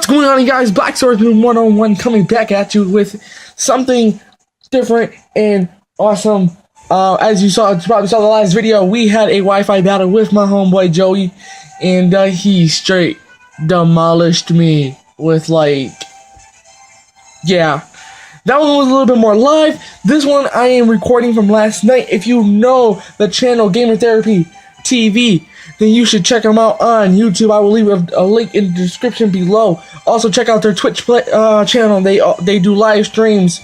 What's going on, you guys? Black Swordsman 101 coming back at you with something different and awesome. As you probably saw the last video, we had a Wi-Fi battle with my homeboy Joey, and he straight demolished me with yeah. That one was a little bit more live. This one I am recording from last night. If you know the channel GamerTherapyTV, then you should check them out on YouTube. I will leave a link in the description below. Also, check out their Twitch channel. They do live streams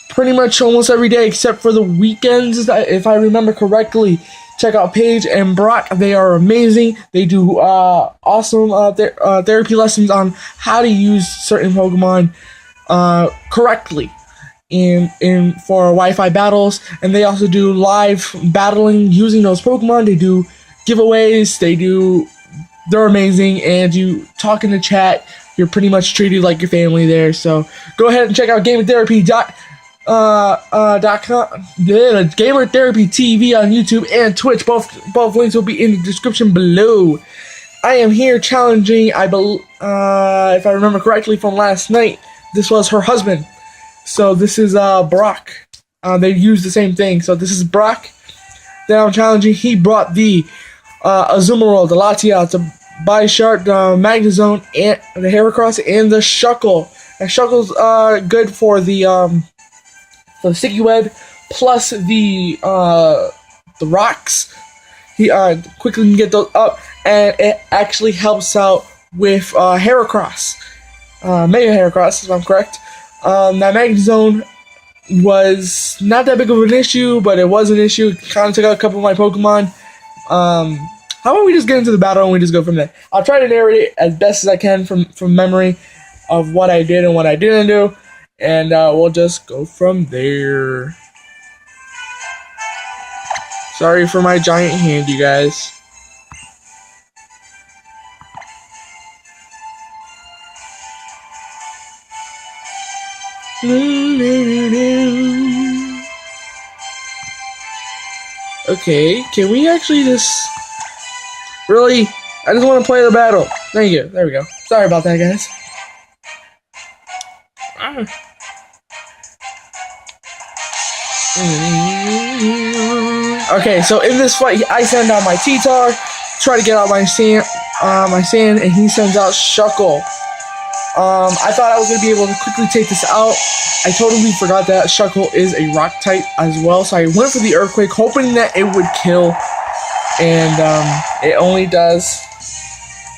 pretty much almost every day except for the weekends, if I remember correctly. Check out Paige and Brock. They are amazing. They do awesome therapy lessons on how to use certain Pokemon correctly in for Wi-Fi battles, and they also do live battling using those Pokemon. They do giveaways. They're amazing, and you talk in the chat. You're pretty much treated like your family there. So go ahead and check out GamerTherapy.com, GamerTherapyTV on YouTube and Twitch. Both links will be in the description below. I am here challenging, if I remember correctly from last night, this was her husband. So this is Brock. They use the same thing. So this is Brock that I'm challenging. He brought the Azumarill, the Latias, the Bisharp, the Magnezone, and the Heracross, and the Shuckle. And Shuckle's good for the sticky web, plus the rocks. He quickly can get those up, and it actually helps out with Heracross, Mega Heracross, if I'm correct. That Magnezone was not that big of an issue, but it was an issue. It kind of took out a couple of my Pokemon. How about we just get into the battle and we just go from there? I'll try to narrate it as best as I can from memory of what I did and what I didn't do, and we'll just go from there. Sorry for my giant hand, you guys. Okay, can we actually just... Really? I just want to play the battle. Thank you. There we go. Sorry about that, guys. Okay, so in this fight, I send out my T-Tar, try to get out my sand, and he sends out Shuckle. I thought I was going to be able to quickly take this out. I totally forgot that Shuckle is a rock type as well, so I went for the Earthquake, hoping that it would kill, and it only does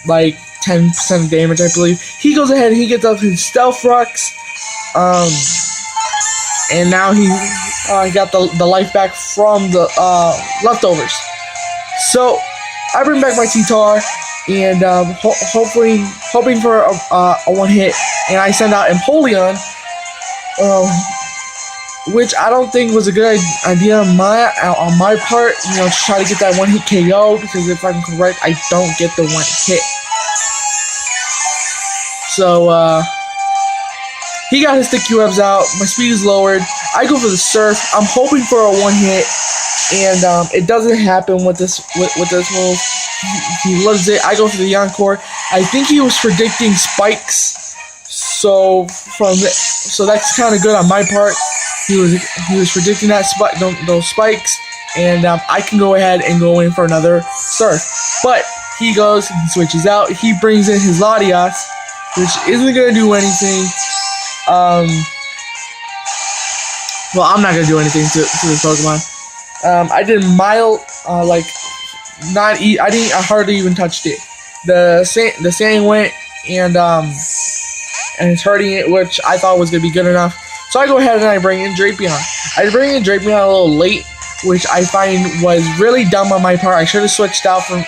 like 10% damage, I believe. He goes ahead and he gets up his Stealth Rocks, and now he got the life back from the leftovers. So I bring back my T-Tar, and hoping for a one hit, and I send out Empoleon, which I don't think was a good idea on my part, to try to get that one hit KO, because if I'm correct, I don't get the one hit. So he got his sticky webs out, my speed is lowered, I go for the Surf, I'm hoping for a one hit, and it doesn't happen with this move. He loves it. I go for the Encore. I think he was predicting spikes, so that's kind of good on my part. He was predicting those spikes, and I can go ahead and go in for another Surf. But he switches out. He brings in his Latias, which isn't gonna do anything. Well, I'm not gonna do anything to this Pokemon. I did mild, I hardly even touched it. The sand went, and it's hurting it, which I thought was gonna be good enough. So I go ahead and I bring in Drapion. I bring in Drapion a little late, which I find was really dumb on my part. I should have switched out from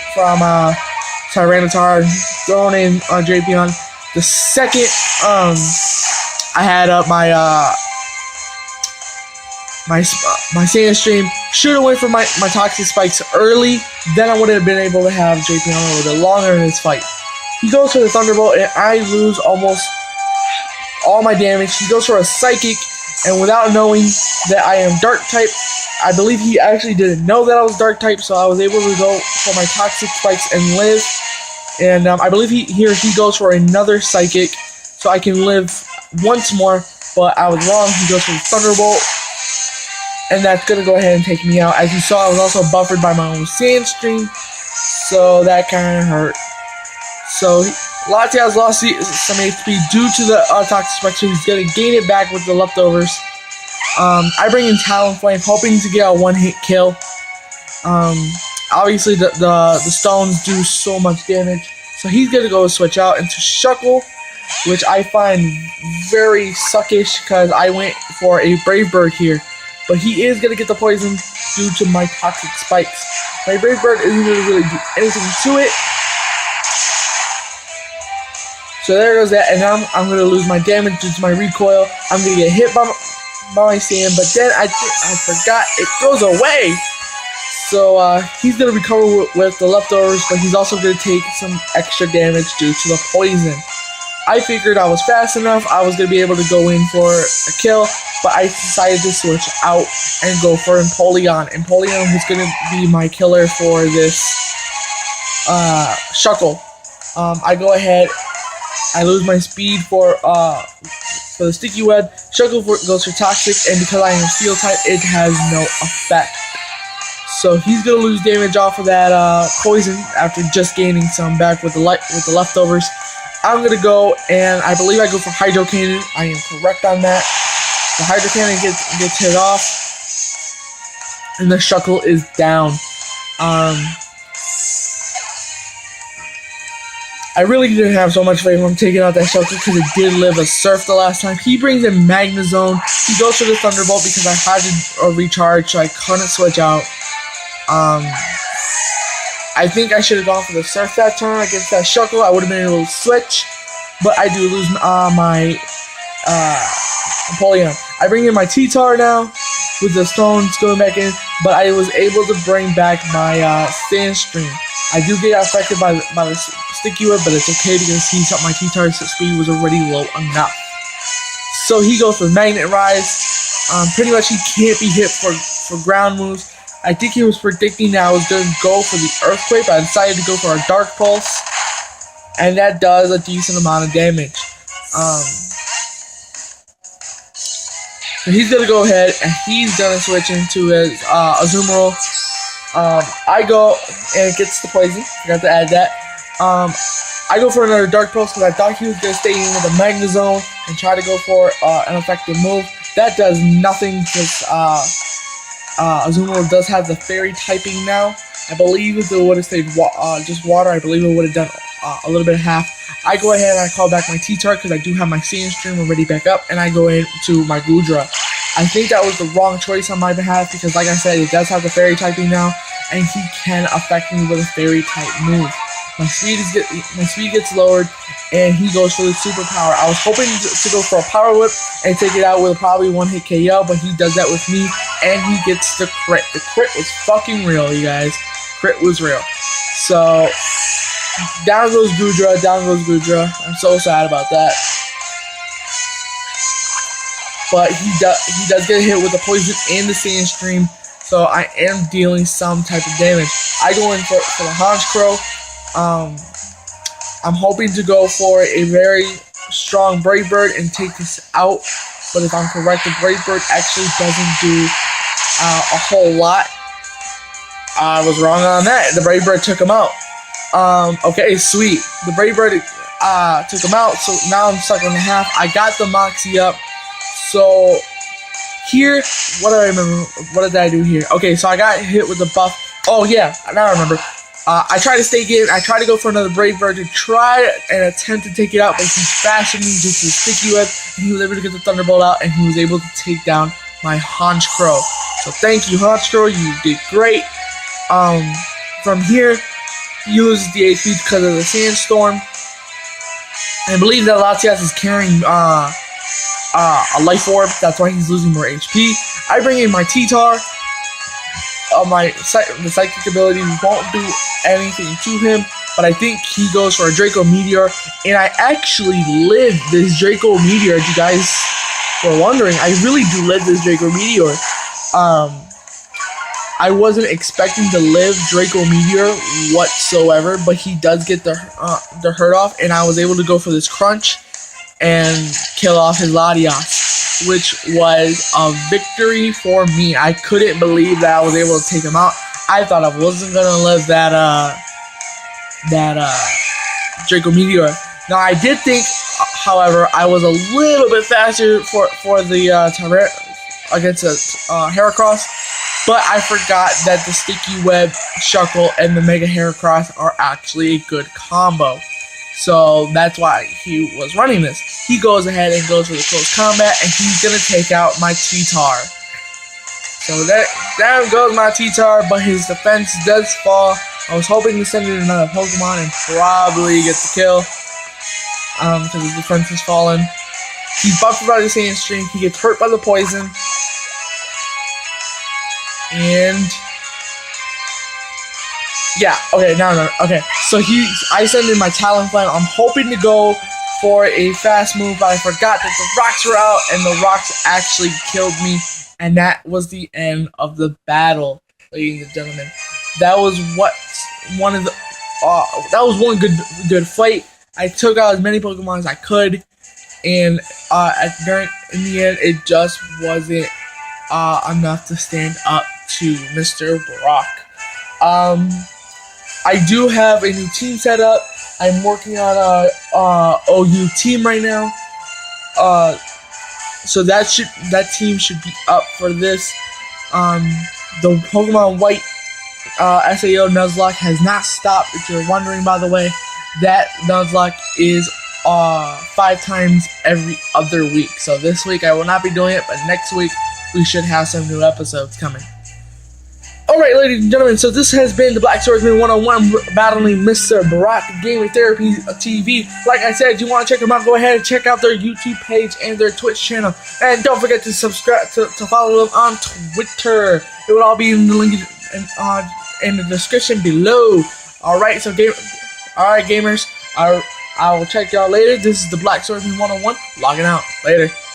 Tyranitar, thrown in Drapion. The second I had up my Sandstream, should have went for my Toxic Spikes early, then I would have been able to have Drapion a little bit longer in this fight. He goes for the Thunderbolt, and I lose almost all my damage. He goes for a Psychic, and without knowing that I am Dark type, I believe he actually didn't know that I was Dark type, so I was able to go for my Toxic Spikes and live. And I believe he goes for another Psychic, so I can live once more, but I was wrong. He goes for the Thunderbolt, and that's going to go ahead and take me out. As you saw, I was also buffered by my own Sand Stream, so that kind of hurt. So Latias lost some HP due to the Toxic Spike, so he's going to gain it back with the leftovers. I bring in Talonflame, hoping to get a one-hit kill. Obviously, the stones do so much damage, so he's going to go switch out into Shuckle, which I find very suckish because I went for a Brave Bird here. But he is going to get the poison due to my Toxic Spikes. My Brave Bird isn't going to really do anything to it. So there goes that, and now I'm going to lose my damage due to my recoil. I'm going to get hit by my sand, but then I forgot it goes away. So he's going to recover with the leftovers, but he's also going to take some extra damage due to the poison. I figured I was fast enough, I was going to be able to go in for a kill, but I decided to switch out and go for Empoleon. Empoleon was going to be my killer for this Shuckle. I go ahead, I lose my speed for the Sticky Web. Shuckle goes for Toxic, and because I am Steel type, it has no effect. So he's going to lose damage off of that poison after just gaining some back with the leftovers. I'm going to go, and I believe I go for Hydro Cannon. I am correct on that. The Hydro Cannon gets hit off, and the Shuckle is down. I really didn't have so much faith on taking out that Shuckle because it did live a Surf the last time. He brings in Magnezone. He goes for the Thunderbolt because I had to recharge, so I couldn't switch out. I think I should have gone for the Surf that turn against that Shuckle. I would have been able to switch, but I do lose my Empoleon. I bring in my T-Tar now with the stones going back in, but I was able to bring back my Sand Stream. I do get affected by the Sticky Web, but it's okay because my T-Tar's speed was already low enough. So he goes for Magnet Rise. Pretty much he can't be hit for ground moves. I think he was predicting that I was going to go for the Earthquake, but I decided to go for a Dark Pulse, and that does a decent amount of damage. So he's going to go ahead, and he's going to switch into his Azumarill. I go, and it gets the poison. Forgot to add that. I go for another Dark Pulse because I thought he was going to stay in with a Magnezone and try to go for an effective move. That does nothing because Azumarill does have the Fairy typing now. I believe if it would have stayed just water, I believe it would have done a little bit of half. I go ahead and I call back my T-Tar because I do have my Sand Stream already back up, and I go into my Goodra. I think that was the wrong choice on my behalf because, like I said, it does have the Fairy typing now, and he can affect me with a Fairy type move. My speed gets lowered, and he goes for the Superpower. I was hoping to go for a Power Whip and take it out with probably one-hit KO, but he does that with me, and he gets the crit. The crit was fucking real, you guys. Crit was real. So, down goes Goodra, down goes Goodra. I'm so sad about that. But he does get hit with the poison and the Sand Stream, so I am dealing some type of damage. I go in for the Honchkrow. I'm hoping to go for a very strong Brave Bird and take this out, but if I'm correct, the Brave Bird actually doesn't do a whole lot. I was wrong on that. The Brave Bird took him out. Okay, sweet. The Brave Bird took him out, so now I'm stuck on the half. I got the Moxie up. So here, what do I remember? What did I do here? Okay, so I got hit with the buff. Oh yeah, now I remember. I tried to stay in. I tried to go for another Brave Bird to try and attempt to take it out, but he's faster than me due to the Sticky Web, and he was able to get the Thunderbolt out, and he was able to take down my Honchkrow. So thank you, Honchkrow. You did great. From here, he loses the HP because of the Sandstorm. I believe that Latias is carrying a Life Orb. That's why he's losing more HP. I bring in my T-Tar. The Psychic ability won't do anything to him, but I think he goes for a Draco Meteor, and I actually live this Draco Meteor. If you guys were wondering, I really do live this Draco Meteor. I wasn't expecting to live Draco Meteor whatsoever, but he does get the hurt off, and I was able to go for this Crunch, and kill off his Latias, which was a victory for me. I couldn't believe that I was able to take him out. I thought I wasn't gonna live that Draco Meteor. Now I did think, however, I was a little bit faster for the against a Heracross, but I forgot that the Sticky Web Shuckle and the Mega Heracross are actually a good combo. So that's why he was running this. He goes ahead and goes for the close combat, and he's gonna take out my T-Tar. So down goes my T-Tar, but his defense does fall. I was hoping to send in another Pokemon and probably get the kill, because his defense has fallen. He's buffed by the Sandstream. He gets hurt by the poison, and yeah, okay, no, okay. So I send in my Talonflame. I'm hoping to go for a fast move, but I forgot that the rocks were out, and the rocks actually killed me, and that was the end of the battle, ladies and gentlemen. That was one good fight. I took out as many Pokemon as I could, and in the end, it just wasn't enough to stand up to Mr. Brock. I do have a new team set up. I'm working on a OU team right now. So that team should be up for this. The Pokemon White SAO Nuzlocke has not stopped. If you're wondering, by the way, that Nuzlocke is 5 times every other week. So this week I will not be doing it, but next week we should have some new episodes coming. Alright, ladies and gentlemen, so this has been the Black Swordsman 101 battling Mr. Brock, GamerTherapyTV. Like I said, you want to check them out, go ahead and check out their YouTube page and their Twitch channel. And don't forget to subscribe, to follow them on Twitter. It will all be in the link in the description below. Alright, so gamers, I will check y'all later. This is the Black Swordsman 101, logging out. Later.